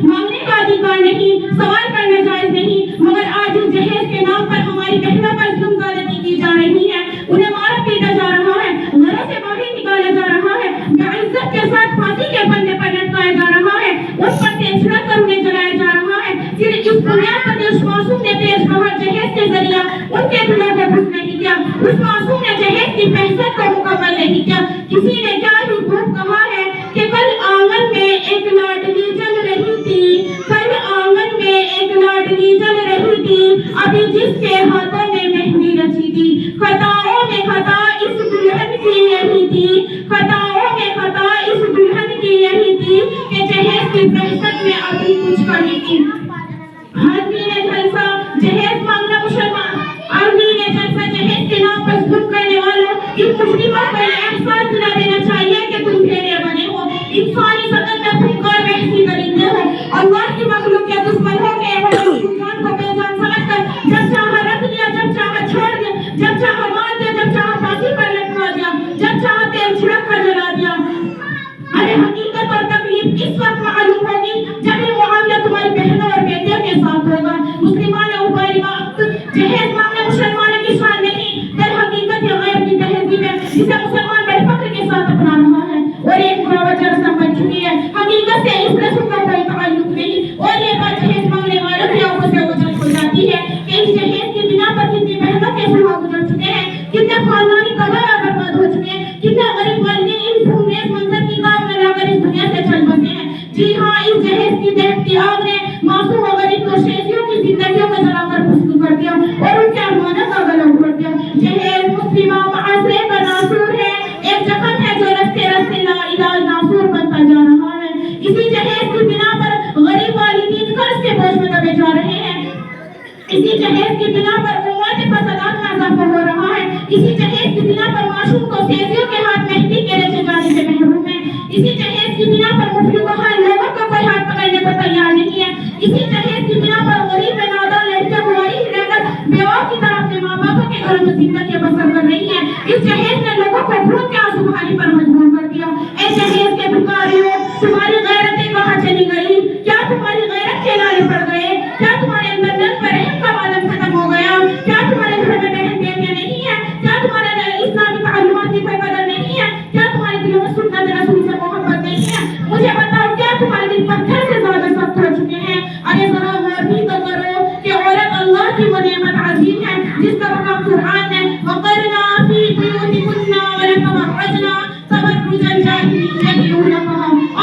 مانگنے کا ادھیکار نہیں، سوال کرنا جائز نہیں، مگر آج اس جہیز کے نام پر ہماری بہنوں پر ظلم زیادتی کی جا رہی ہے، انہیں مارا پیٹا جا رہا ہے، گھروں سے باہر نکالا جا رہا ہے، بعزت کے ساتھ پھانسی کے پھندے پر لٹکایا جا رہا ہے، اس پر تیز چھڑک کر انہیں جلایا جا رہا ہے، صرف اس بنیاد پر اس معصوم نے تیز بہار جہیز کے ذریعہ ان کے دلوں کو خوش نہیں کیا، اس معصوم نے جہیز کی فہرست کو مکمل نہیں کیا۔ کسی نے کیا ہی خوب کہا ہے کہ کل آنگن میں ایک لاڈلی جل رہی تھی، کل آنگن میں ایک لاڈلی جل رہی تھی، ابھی جس کے ہاتھوں میں مہندی رچی تھی، خطاؤں میں خطا اس دلہن کی یہی تھی، خطاؤں میں خطا اس دلہن کی یہی تھی کہ جہیز کی فہرست میں ابھی کچھ کمی تھی۔ حاضرین جلسہ، جہیز مانگنا مسلمان، حاضرین جلسہ، جہیز کے نام پر ظلم کرنے والوں ان مجرموں کو یہ احساس دلا دینا چاہیے کہ تم بھیڑے بنے ہو، انسانی سطح میں خونخوار بحثی درندے ہو، اللہ کی مخلوق کے دشمن ہو کے جان کو بے جان سمجھ کر جب چاہا رکھ دیا، جب چاہا چھوڑ دیا، جب چاہا مار دیا، جب چاہا پھانسی پر لٹکا دیا، جب چاہا تیل چھڑک کر جلا دیا۔ ارے حقیقت اور تکلیف اس وقت معلوم ہوگی جب یہ معاملہ تمہاری بہنوں اور بیٹیوں کے ساتھ ہوگا۔ مسلمان جہیز مانگنا مسلمانوں کی شان نہیں، در حقیقت یہ غیر کی تہذیب ہے جسے مسلمان بڑے فخر کے ساتھ اپنا رہا ہے اور ایک مروج رسم بن چکی ہے۔ حقیقت سے اس رسم کا کوئی تعلق نہیں اور یہ بات جہیز مانگنے والوں کی آنکھوں سے اوجھل ہو جاتی ہے کہ اس جہیز کی بنا پر کتنی بہنوں کے سوا گزر چکے ہیں، کتنے خاندانی تباہ برباد ہو چکے ہیں، کتنے غریب والدین ان خونریز منظر کی کام میں لا کر اس دنیا سے چل بسے ہیں۔ جی ہاں، اس جہیز کی دہتی آگ نے معصوم و غریب کوشیزیوں کی زندگیوں میں جلا کر خشک کر دیا اور ان کے ارمانوں کا گلا اکھاڑ دیا۔ جہیز مسلمہ معاشرے کا ناسور ہے، ایک زخم ہے جو رستے رستے لاعلاج ناسور بنتا جا رہا ہے۔ اسی جہیز کی بنا پر غریب والدین قرض کے بوجھ میں دبے جا رہے ہیں، اسی جہیز کی بنا پر اموات فسادات میں اضافہ ہو رہا ہے، اسی جہیز کی بنا پر معصوم کوشیزیوں کے ہاتھ مہندی کے رچے جانے سے محروم ہے، اسی جہیز کی بنا پر مفلوکہ لوگوں کو کوئی ہاتھ پکڑنے کو تیار نہیں ہے، اسی جہیز کی بنا پر غریب نادان لڑکیاں ہماری ہی رہ کر بیواؤں کی طرح اپنے ماں باپوں کے گھروں میں زندگی بسر کر رہی ہیں۔ اس جہیز نے لوگوں کو خون کے آنسو بہانے پر مجبور کر دیا۔ اے جہیز کے بھکاریوں، تمہاری غیرتیں کہاں چلی گئی؟ کیا تمہاری غیرت کے لالے پڑ گئے؟ کیا تمہارے اندر نن پر رحم کا عالم ختم ہو گیا؟ کیا تمہارے گھر میں بہن بیٹیاں نہیں ہیں؟ کیا تمہارے اسلامی تعلیمات کی کوئی قدر نہیں ہے؟ کیا تمہارے دلوں میں سنت رسول سے محبت نہیں ہے؟ مجھے بتاؤ، کیا تمہارے دل پتھر سے زیادہ سخت ہو چکے ہیں؟ ارے ذرا غور بھی تو کرو کہ عورت اللہ کی وہ نعمت عظیم ہے جس کا مقام قرآن ہے، وَقَرْنَا فِي بُيُوتِكُنَّ وَلَا تَبَرَّجْنَا تَبَرُّجَ الْجَاهِلِيَّةِ الْأُولَىٰ۔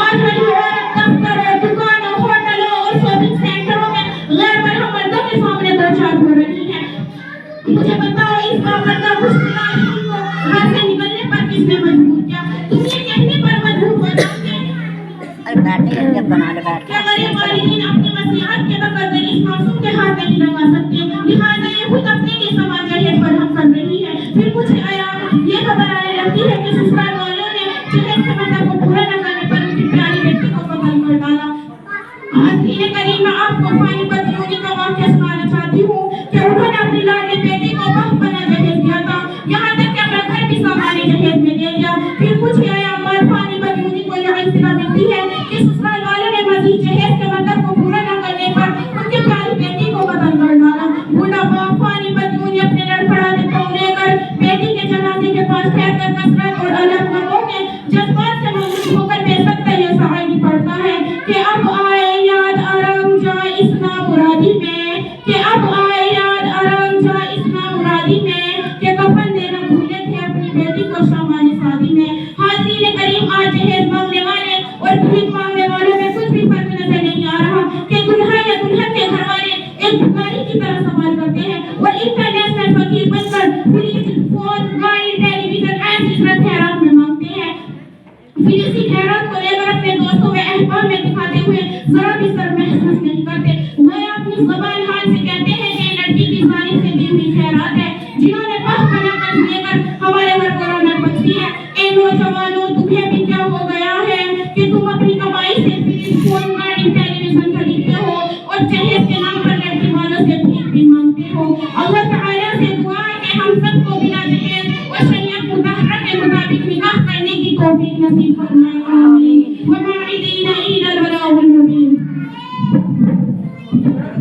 آج والی عورت دفتروں، دکانوں، ہوٹلوں اور شاپنگ سینٹروں میں غیر محرم مردوں کے سامنے دو چار ہو رہی ہے۔ مجھے بتاؤ، اس باپردہ خوشگوار کو گھر سے نکلنے پر کس نے مجبور کیا؟ تم یہ کہنے پر مجبور ہو جاتے کہ غریب والدین اپنی وصیت کے بقدر اس معصوم کے ہاتھ نہیں لگا سکتے، لہٰذا یہ خود اپنے لیے سماج جہیز فراہم کر رہی ہے۔ پھر کچھ یہ خبر آنے لگتی ہے کہ سسرال والوں نے جہیز کے مطلب کو پورا نہ کرنے پر ان کی پیاری بیٹی کو قتل کر ڈالا۔ حاضرین کریم، میں آپ کو پانی پتیونی کا واقعہ سنانا چاہتی ہوں کہ انہوں نے اپنی لاڈلی بیٹی کو بہت بنا جہیز دیا تھا، یہاں تک کہ اپنا گھر بھی سامانے جہیز میں دے دیا۔ پھر کچھ ایام بعد پانی پتیونی کو یہ اطلاع ملتی ہے کہ سسرال والوں نے مزید جہیز کے مطلب کو پورا نہ کرنے پر ان کی پیاری بیٹی کو قتل کر ڈالا۔ بوڑھا باپ پانی پتیونی اپنے لڑکھڑاتے پاؤں لے کر بیٹی کے جنازے کے پاس ٹھہر کر کثرت اور الگ غموں کے جذبات سے ملوث ہو کر بے سکتا یہ شاعری پڑھتا ہے کہ اب آئے یاد آرام جائے اس نامرادی میں، کہ اب آئے یاد آرام جائے اس نامرادی میں، کہ کفن دینا بھولے تھے اپنی بیٹی کو شامان شادی میں۔ حاضرین کریم، آج جہیز مانگنے والے اور بھیک مانگنے والوں میں کچھ بھی فرق نظر نہیں آ رہا کہ دلہا یا دلہن کے گھر والے ایک بھکاری کی طرح سوال کرتے ہیں اور انٹرنیشنل فقیر بن کر فریج، فون، گاڑی، ٹیلی ویژن ایسی طرح خیرات میں مانگتے ہیں۔ پھر اسی خیرات کو لے کر اپنے دوستوں میں احباب میں دکھاتے ہوئے ذرا بھی سر محسوس نہیں کرتے، وہ اپنی زبان حال سے